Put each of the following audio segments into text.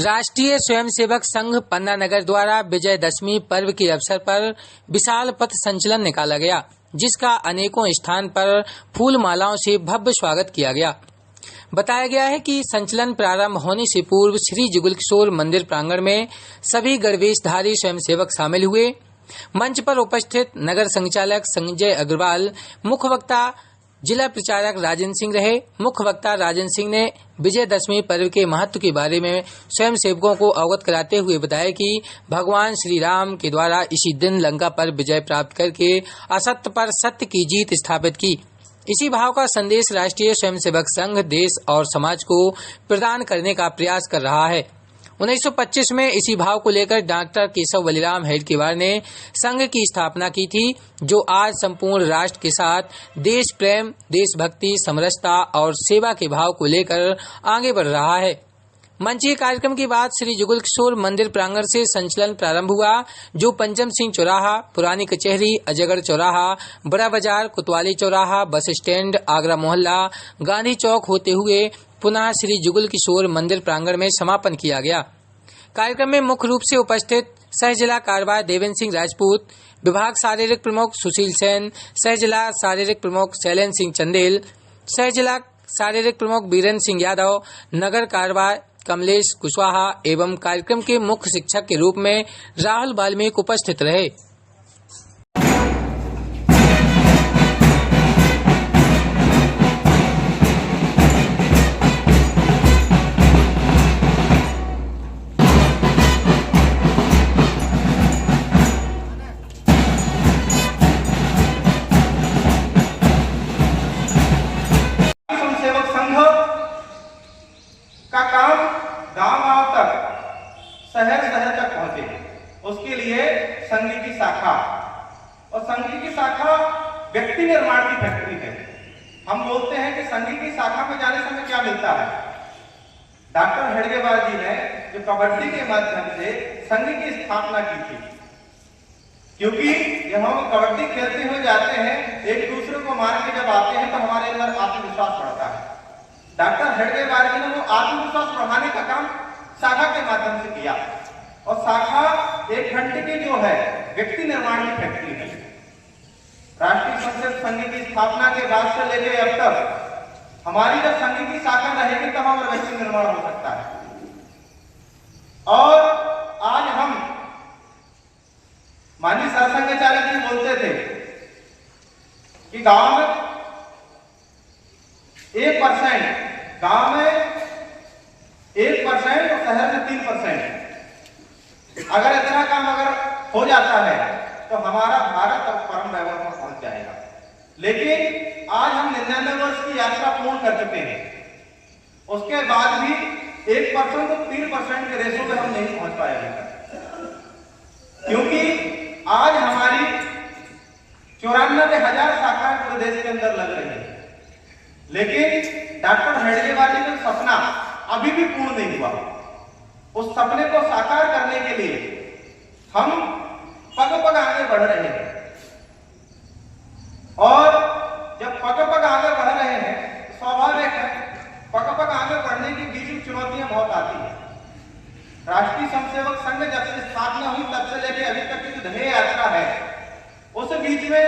राष्ट्रीय स्वयंसेवक संघ पन्ना नगर द्वारा विजयदशमी पर्व के अवसर पर विशाल पथ संचलन निकाला गया, जिसका अनेकों स्थान पर फूल मालाओं से भव्य स्वागत किया गया। बताया गया है कि संचलन प्रारंभ होने से पूर्व श्री जुगल किशोर मंदिर प्रांगण में सभी गणवेशधारी स्वयंसेवक शामिल हुए। मंच पर उपस्थित नगर संचालक संजय अग्रवाल, मुख्य वक्ता जिला प्रचारक राजेंद्र सिंह रहे। मुख्य वक्ता राजेंद्र सिंह ने विजयदशमी पर्व के महत्व के बारे में स्वयंसेवकों को अवगत कराते हुए बताया कि भगवान श्री राम के द्वारा इसी दिन लंका पर विजय प्राप्त करके असत्य पर सत्य की जीत स्थापित की। इसी भाव का संदेश राष्ट्रीय स्वयंसेवक संघ देश और समाज को प्रदान करने का प्रयास कर रहा है। 1925 में इसी भाव को लेकर डॉक्टर केशव बलिराम हेडगेवार ने संघ की स्थापना की थी, जो आज संपूर्ण राष्ट्र के साथ देश प्रेम, देशभक्ति, समरसता और सेवा के भाव को लेकर आगे बढ़ रहा है। मंचीय कार्यक्रम के बाद श्री जुगल किशोर मंदिर प्रांगण से संचलन प्रारंभ हुआ, जो पंचम सिंह चौराहा, पुरानी कचहरी, अजयगढ़ चौराहा, बड़ा बाजार, कोतवाली चौराहा, बस स्टैंड, आगरा मोहल्ला, गांधी चौक होते हुए पुनः श्री जुगल किशोर मंदिर प्रांगण में समापन किया गया। कार्यक्रम में मुख्य रूप से उपस्थित सह जिला कार्रवाई देवेंद्र सिंह राजपूत, विभाग शारीरिक प्रमुख सुशील सेन, सह जिला शारीरिक प्रमुख शैलेंद्र सिंह चंदेल, सह जिला शारीरिक प्रमुख बीरेंद्र सिंह यादव, नगर कार्रवाई कमलेश कुशवाहा एवं कार्यक्रम के मुख्य शिक्षक के रूप में राहुल वाल्मीकि उपस्थित रहे। का काम गांव तक, शहर तक पहुंचे, उसके लिए संघ की शाखा, और संघ की शाखा व्यक्ति निर्माण की फैक्ट्री है। हम बोलते हैं कि संघ की शाखा में जाने से हमें क्या मिलता है। डॉक्टर हेडगेवार जी ने जो कबड्डी के माध्यम से संघ की स्थापना की थी, क्योंकि जब हम कबड्डी खेलते हुए जाते हैं, एक दूसरे को मार के जब आते हैं तो हमारे अंदर आत्मविश्वास बढ़ता है। डॉक्टर हेडगेवार जी ने वो आत्मविश्वास बढ़ाने का काम शाखा के माध्यम से किया, और शाखा एक घंटे की जो है व्यक्ति निर्माण की फैक्ट्री है। राष्ट्रीय स्वयंसेवक संघ की स्थापना के बाद से लेकर अब तक हमारी जब संघ की शाखा रहेगी तब हमारा व्यक्ति निर्माण हो सकता है। और आज हम माननीय सरसंघचालक जी बोलते थे कि गांव में 1%, गांव में 1% और शहर में 3%। अगर इतना काम अगर हो जाता है तो हमारा भारत और परम वैभव में पहुंच जाएगा। लेकिन आज हम 99 वर्ष की यात्रा पूर्ण कर चुके हैं, उसके बाद भी 1% और 3% के रेशो में हम नहीं पहुंच पाए, क्योंकि आज हमारी 94,000 शाखाएं पूरे देश के अंदर लग रही है। लेकिन डॉक्टर हेडगेवार जी का सपना अभी भी पूर्ण नहीं हुआ। उस सपने को साकार करने के लिए हम पग पग आगे बढ़ रहे हैं, और जब पग पग आगे बढ़ रहे हैं, स्वाभाविक है पग पग आगे बढ़ने के बीच में चुनौतियां बहुत आती है। राष्ट्रीय स्वयंसेवक संघ जब से स्थापना हुई तब से लेकर अभी तक की जो ध्येय यात्रा है, उस बीच में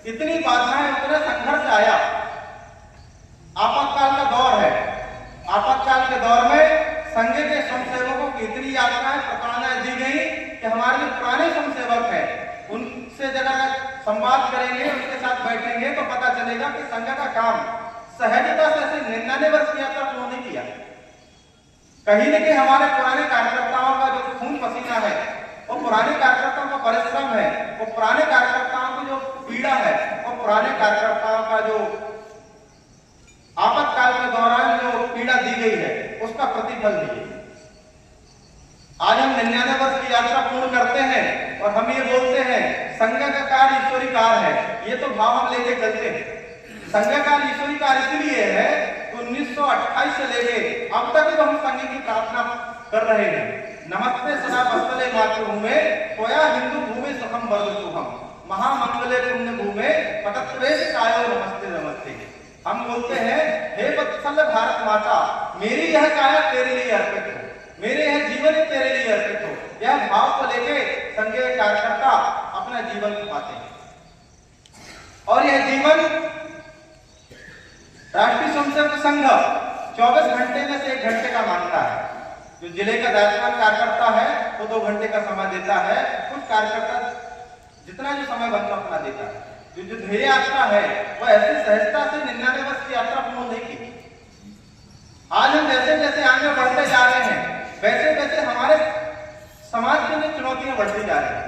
इतनी बाधाएं, उतना संघर्ष आया। आपातकाल का दौर है। आपातकाल के दौर में संघ के स्वयंसेवकों की इतनी यात्राएं, प्रताड़नाएं दी गई कि हमारे जो पुराने स्वयंसेवक हैं उनसे जब संवाद करेंगे, उनके साथ बैठेंगे तो पता चलेगा कि संघ का काम सहजता से 99 वर्ष की यात्रा पूर्ण नहीं किया। कहीं न कहीं हमारे पुराने कार्यकर्ताओं का जो खून पसीना है, वो पुराने कार्यकर्ताओं का परिश्रम है, वो पुराने कार्यकर्ताओं की जो पीड़ा है, वो पुराने कार्यकर्ताओं का जो आपातकाल के दौरान जो पीड़ा दी गई है, उसका प्रतिफल नहीं है। आज हम 99 वर्ष की यात्रा पूर्ण करते हैं और हम ये बोलते हैं संघ का कार्य ईश्वरी कार्य है। ये तो भाव हम लेके चलते हैं। संघ का ईश्वरी कार्य इसलिए है कि 1928 से लेके अब तक तो हम संघ की प्रार्थना कर रहे हैं। नमस्ते सदा वत्सले मातृभूमे त्वया हिंदू भूमि सुखम वर्धतुहम महामंगले पुण्य भूमे पतत्वेश कायो नमस्ते नमस्ते। हम बोलते हैं हे वत्सल भारत माता, मेरी यह काया तेरे लिए अर्पित है। मेरे यह जीवन ही तेरे लिए अर्पित हो, यह भाव को लेके संघ के कार्यकर्ता अपना जीवन पाते हैं। और यह जीवन राष्ट्रीय स्वयंसेवक संघ 24 घंटे में से 1 घंटे का मांगता है। जो जिले का दायित्ववान कार्यकर्ता है वो 2 घंटे का समय देता है, कुछ कार्यकर्ता जितना जो समय बनता अपना देता है। जो ध्येय यात्रा है वह ऐसी सहजता से 99 वर्ष की यात्रा पूर्ण नहीं की। आज हम जैसे जैसे आगे बढ़ते जा रहे हैं वैसे वैसे हमारे समाज के लिए चुनौतियां बढ़ती जा रही है।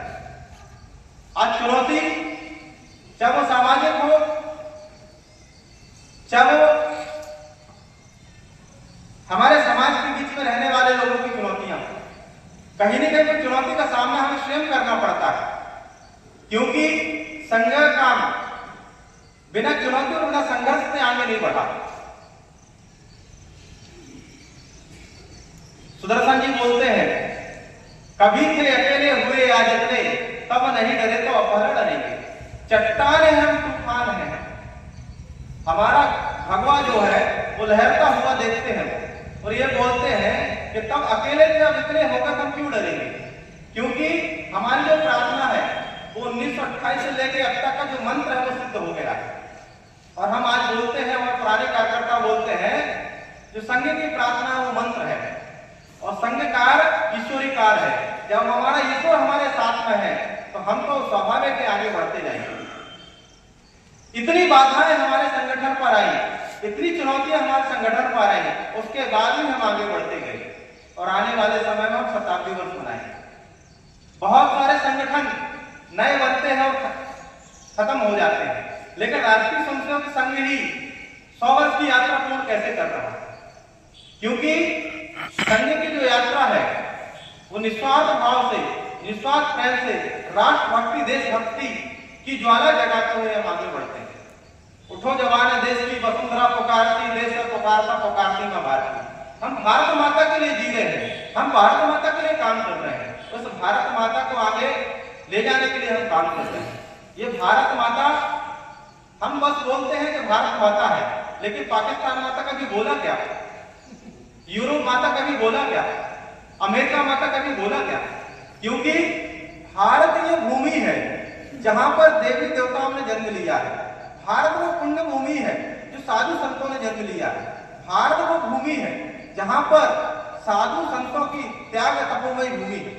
आज चुनौती चाहे वो सामाजिक हो, चाहे वो हमारे समाज के बीच में रहने वाले लोगों की चुनौतियां, कहीं न कहीं चुनौती का सामना हमें स्वयं करना पड़ता है, क्योंकि संघ का काम बिना चुनौती और बिना संघर्ष से आगे नहीं बढ़ा। सुदर्शन जी बोलते हैं, कभी थे अकेले हुए आज इतने, तब नहीं डरे तो अपहरण डरेंगे। चट्टान है हम तूफान है, हमारा भगवा जो है वो लहरता हुआ देखते हैं और ये बोलते हैं कि तब अकेले थे अब इतने होकर हम क्यों डरेंगे, क्योंकि हमारी जो प्रार्थना है वो 1928 से लेकर अब तक का जो मंत्र है वो सिद्ध हो गया है। और हम आज बोलते हैं, और पुराने कार्यकर्ता बोलते हैं, जो संघ की प्रार्थना है वो मंत्र है और संघ कार्य ईश्वरी कार्य है। जब हमारा ईश्वर हमारे साथ में है तो हम तो स्वाभाविक आगे बढ़ते जाएंगे। इतनी बाधाएं हमारे संगठन पर आई, इतनी चुनौतियां हमारे संगठन पर आई, उसके बाद भी हम आगे बढ़ते गए और आने वाले समय में हम शताब्दी वर्ष मनाएंगे। बहुत सारे संगठन नए बनते हैं और खत्म हो जाते हैं, लेकिन राष्ट्रीय स्वयंसेवक संघ ही 100 वर्ष की यात्रा पूर्ण कैसे कर रहा है, क्योंकि संघ की जो यात्रा है वो निस्वार्थ भाव से, निस्वार्थ प्रेम से राष्ट्रभक्ति, देशभक्ति की ज्वाला जगाते हुए हम आगे बढ़ते हैं। उठो जवान देश की वसुंधरा पुकारती, देश पुकारता पुकारती मां भारती। हम भारत माता के लिए जी रहे हैं, हम भारत माता के लिए काम कर रहे हैं, उस भारत माता को आगे ले जाने के लिए हम काम कर रहे हैं। ये भारत माता, हम बस बोलते हैं कि भारत माता है, लेकिन पाकिस्तान माता कभी बोला क्या, यूरोप माता कभी बोला क्या, अमेरिका माता कभी बोला क्या? क्योंकि भारत ये भूमि है जहां पर देवी देवताओं ने जन्म लिया है। भारत वो पुण्य भूमि है जो साधु संतों ने जन्म लिया है। भारत वो भूमि है जहां पर साधु संतों की त्याग तपोमयी भूमि है।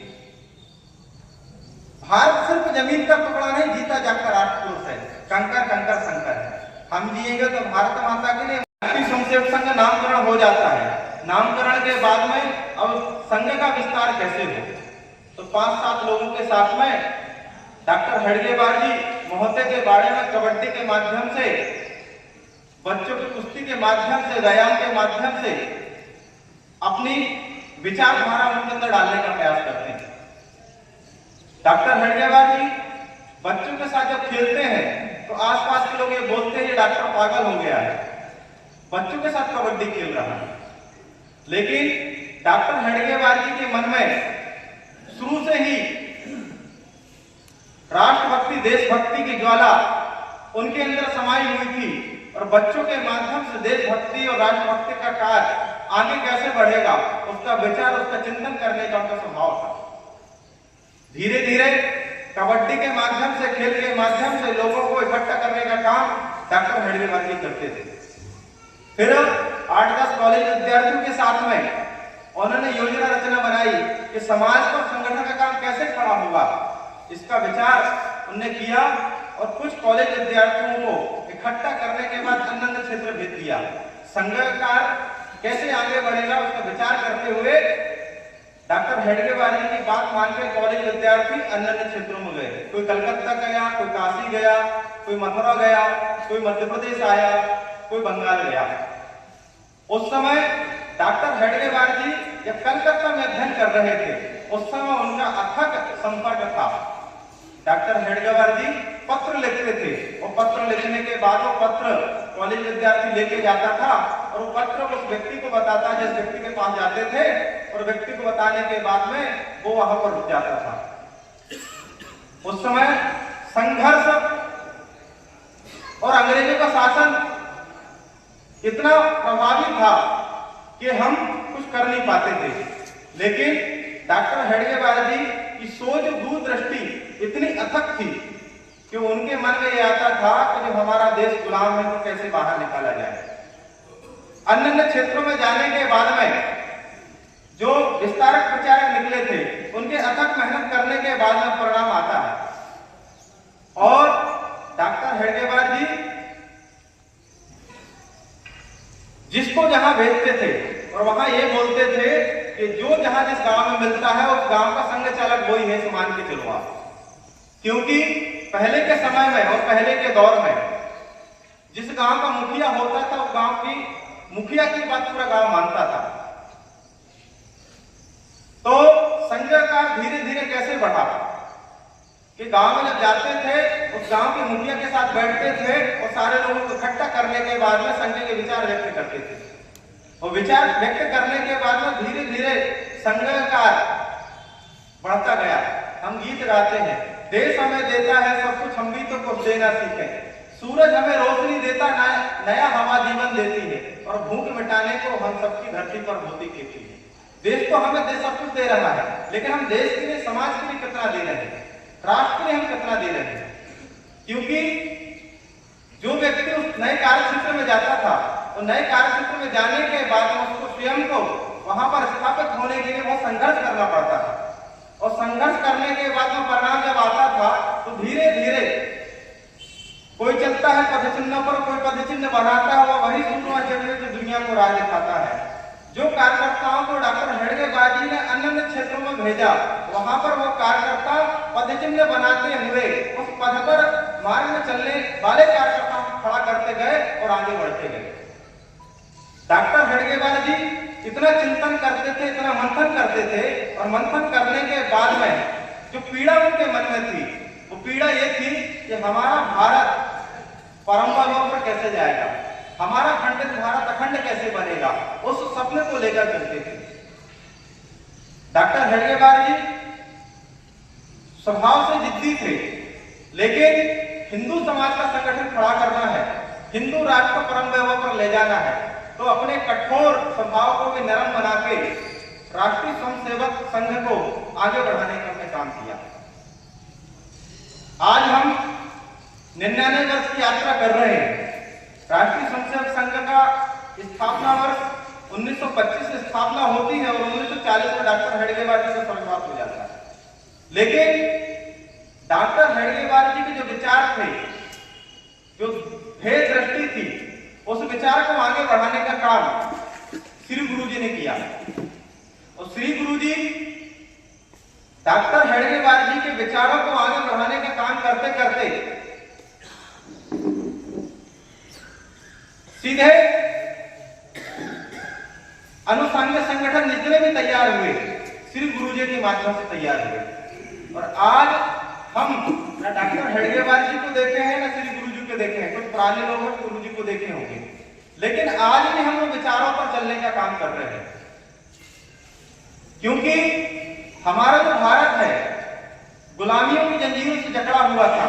भारत सिर्फ जमीन का टुकड़ा नहीं, जीता जागता राष्ट्रपुरुष है, कंकर कंकर शंकर है। हम जिएंगे तो भारत माता के लिए। राष्ट्रीय स्वयंसेवक संघ नामकरण हो जाता है, नामकरण के बाद में अब संघ का विस्तार कैसे हो, तो 5-7 लोगों के साथ में डॉक्टर हेडगेवार जी महोदय के बारे में कबड्डी के माध्यम से, बच्चों की कुश्ती के माध्यम से, व्यायाम के माध्यम से अपनी विचारधारा उनके अंदर डालने का प्रयास करते हैं। डॉक्टर हेडगेवार जी बच्चों के साथ जब खेलते हैं तो आसपास के लोग ये बोलते हैं ये डॉक्टर पागल हो गया है, बच्चों के साथ कबड्डी खेल रहा है। लेकिन डॉक्टर हेडगेवार जी के मन में शुरू से ही राष्ट्रभक्ति, देशभक्ति की ज्वाला उनके अंदर समाई हुई थी और बच्चों के माध्यम से देशभक्ति और राष्ट्रभक्ति का कार्य आगे कैसे बढ़ेगा उसका विचार, उसका चिंतन करने का उनका स्वभाव था। धीरे धीरे कबड्डी के माध्यम से, खेल के माध्यम से लोगों को इकट्ठा करने का काम डॉक्टर हेडगेवार जी करते थे। फिर 8-10 कॉलेज विद्यार्थियों के साथ में उन्होंने योजना रचना बनाई कि समाज पर संगठन का काम कैसे खड़ा होगा, इसका विचार उन्होंने किया और कुछ कॉलेज विद्यार्थियों को इकट्ठा करने के बाद अन्य क्षेत्र भेज दिया। संघ का कार्य कैसे आगे बढ़ेगा उसका विचार करते हुए डॉक्टर हेडगेवार जी की बात मान के कॉलेज विद्यार्थी अन्य क्षेत्रों में गए। कोई कलकत्ता गया, कोई काशी गया, कोई मथुरा गया, कोई मध्य प्रदेश आया, कोई बंगाल गया। उस समय डॉक्टर हेडगेवार जी जब कलकत्ता में अध्ययन कर रहे थे उस समय उनका अथक संपर्क था। डॉक्टर हेडगेवार जी पत्र लिखते थे और पत्र लिखने के बाद वो पत्र कॉलेज विद्यार्थी लेके जाता था और वो पत्र उस व्यक्ति को बताता, जिस व्यक्ति के पास जाते थे, और व्यक्ति को बताने के बाद में वो वहां पर रुक जाता था। उस समय संघर्ष और अंग्रेजों का शासन इतना प्रभावी था कि हम कुछ कर नहीं पाते थे, लेकिन डॉक्टर हेडगेवार जी की सोच, दूरदृष्टि इतनी अथक थी कि उनके मन में यह आता था कि जो हमारा देश गुलाम है तो कैसे बाहर निकाला जाए। अन्य अन्य क्षेत्रों में जाने के बाद में जो विस्तारक प्रचारक निकले थे, उनके अथक मेहनत करने के बाद में परिणाम आता है। और डॉक्टर हेडगेवार जी जिसको जहां भेजते थे और वहां ये बोलते थे कि जो जहां जिस गांव में मिलता है उस गांव का संघ चालक वही है, मान के चलो आप। क्योंकि पहले के समय में और पहले के दौर में जिस गांव का मुखिया होता था, उस गांव की मुखिया की बात पूरा गांव मानता था। तो संघ का धीरे धीरे कैसे बढ़ा कि गांव में जब जाते थे, उस गांव के मुखिया के साथ बैठते थे और सारे लोगों को इकट्ठा करने के बाद में संघ के विचार व्यक्त करते थे। और विचार व्यक्त करने के बाद में धीरे धीरे संघ का बढ़ता गया। हम गीत गाते हैं, देश हमें देता है सब कुछ, हम भी तो कुछ देना सीखे। सूरज हमें रोशनी देता, नया हवा जीवन देती है, और भूख मिटाने को हम सबकी धरती पर होती खेती है। देश तो हमें सब कुछ दे रहा है, लेकिन हम देश के लिए, समाज के लिए कितना दे रहे हैं, राष्ट्र के लिए हम कितना दे रहे हैं। क्योंकि जो व्यक्ति उस नए कार्यक्षेत्र में जाता था, तो नए कार्यक्षेत्र में जाने के बाद उसको स्वयं को वहां पर स्थापित होने के लिए बहुत संघर्ष करना पड़ता था। और संघर्ष करने के बाद में परिणाम जब आता था, तो धीरे धीरे कोई चलता है पदचिन्ह पर, कोई पदचिन्ह बनाता है, वही सूर्य जो दुनिया को राह दिखाता है। जो कार्यकर्ताओं को डॉक्टर हेडगेवार जी ने अन्य क्षेत्रों में भेजा, वहां पर वो कार्यकर्ता पदचिन्ह बनाते हुए उस पद पर मार्ग में चलने वाले कार्यकर्ताओं को खड़ा करते गए और आगे बढ़ते गए। डॉक्टर हेडगेवार जी इतना चिंतन करते थे, इतना मंथन करते थे, और मंथन करने के बाद में जो पीड़ा उनके मन में थी, वो पीड़ा ये थी कि हमारा भारत परंपरा पर कैसे जाएगा, हमारा खंडित भारत अखंड कैसे बनेगा, उस सपने को लेकर चलते थे। डॉक्टर हेडगेवार जी स्वभाव से जिद्दी थे, लेकिन हिंदू समाज का संगठन खड़ा करना है, हिंदू राष्ट्र को परम वैभव पर ले जाना है, तो अपने कठोर स्वभाव को भी नरम बना के राष्ट्रीय स्वयंसेवक संघ को आगे बढ़ाने का अपने काम किया। आज हम 99 वर्ष की यात्रा कर रहे हैं। राष्ट्रीय स्वयंसेवक संघ का स्थापना वर्ष 1925 से स्थापना होती है और 1940 में डॉक्टर हेडगेवार जी का स्वर्गवास हो जाता है। लेकिन डॉक्टर हेडगेवार जी के जो विचार थे, जो भेद दृष्टि थी, उस विचार को आगे बढ़ाने का काम श्री गुरु जी ने किया। और श्री गुरु जी डॉक्टर हेडगेवार जी के विचारों को आगे बढ़ाने का काम करते करते सीधे अनुसंधान संगठन जितने भी तैयार हुए, श्री गुरु जी के माध्यम से तैयार हुए। और आज हम न डॉक्टर हेडगेवार जी को देखे हैं, न श्री गुरु जी को देखे हैं। कुछ पुराने लोग हैं गुरु जी को देखे होंगे, लेकिन आज भी हम लोग विचारों पर चलने का काम कर रहे हैं। क्योंकि हमारा जो भारत है गुलामियों की जंजीरों से जकड़ा हुआ था,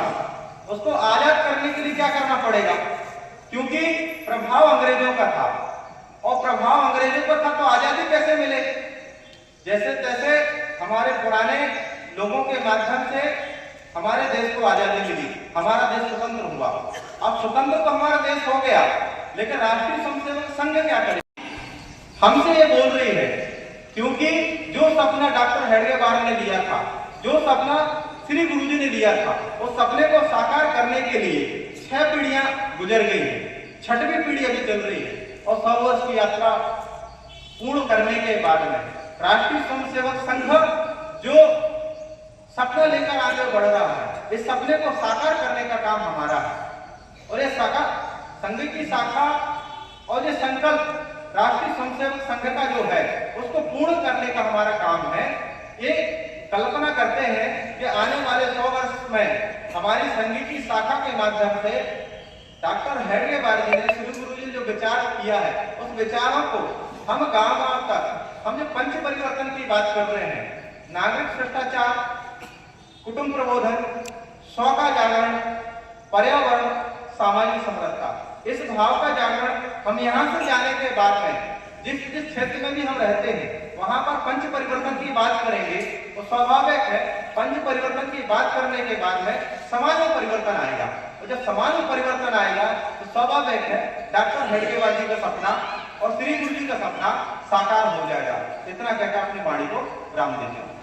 उसको आजाद करने के लिए क्या करना पड़ेगा? क्योंकि प्रभाव अंग्रेजों का था, और प्रभाव अंग्रेजों का था तो आजादी कैसे मिले? जैसे तैसे हमारे पुराने लोगों के माध्यम से हमारे देश को आजादी मिली, हमारा देश स्वतंत्र हुआ। अब स्वतंत्र तो हमारा देश हो गया, लेकिन राष्ट्रीय स्वयंसेवक संघ क्या करे? हमसे ये बोल रही है, क्योंकि जो सपना डॉक्टर हेडगेवार ने लिया था, जो सपना श्री गुरु जी ने लिया था, उस सपने को साकार करने के लिए 6 पीढ़ियां गुजर गई है, 6वीं पीढ़ी अभी चल रही है। और 100 वर्ष की यात्रा पूर्ण करने के बाद में राष्ट्रीय स्वयंसेवक संघ जो सपना लेकर आगे बढ़ रहा है, इस सपने को साकार करने का काम हमारा है। और ये संघ की शाखा और ये संकल्प राष्ट्रीय स्वयंसेवक संघ का जो है, उसको पूर्ण करने का हमारा काम है। ये कल्पना करते हैं कि आने वाले 100 वर्ष में हमारी संघ की शाखा के माध्यम से डॉक्टर हेडगेवार जी ने, श्री गुरु जी ने जो विचार किया है, उस विचारों को हम गांव-गांव तक, हम जो पंच परिवर्तन की बात कर रहे हैं, नागरिक शिष्टाचार, कुटुंब प्रबोधन, स्व का जागरण, पर्यावरण, सामाजिक समरसता, इस भाव का जागरण हम यहां से जाने के बाद में जिस जिस क्षेत्र में भी हम रहते हैं वहां पर पंच परिवर्तन की बात करेंगे तो स्वाभाविक है पंच परिवर्तन की बात करने के बाद में समाज में परिवर्तन आएगा। और जब समाज में परिवर्तन आएगा तो स्वाभाविक है डॉक्टर हेडगेवार जी का सपना और श्री गुरु जी का सपना साकार हो जाएगा। इतना कहकर अपनी वाणी को विराम देते हैं।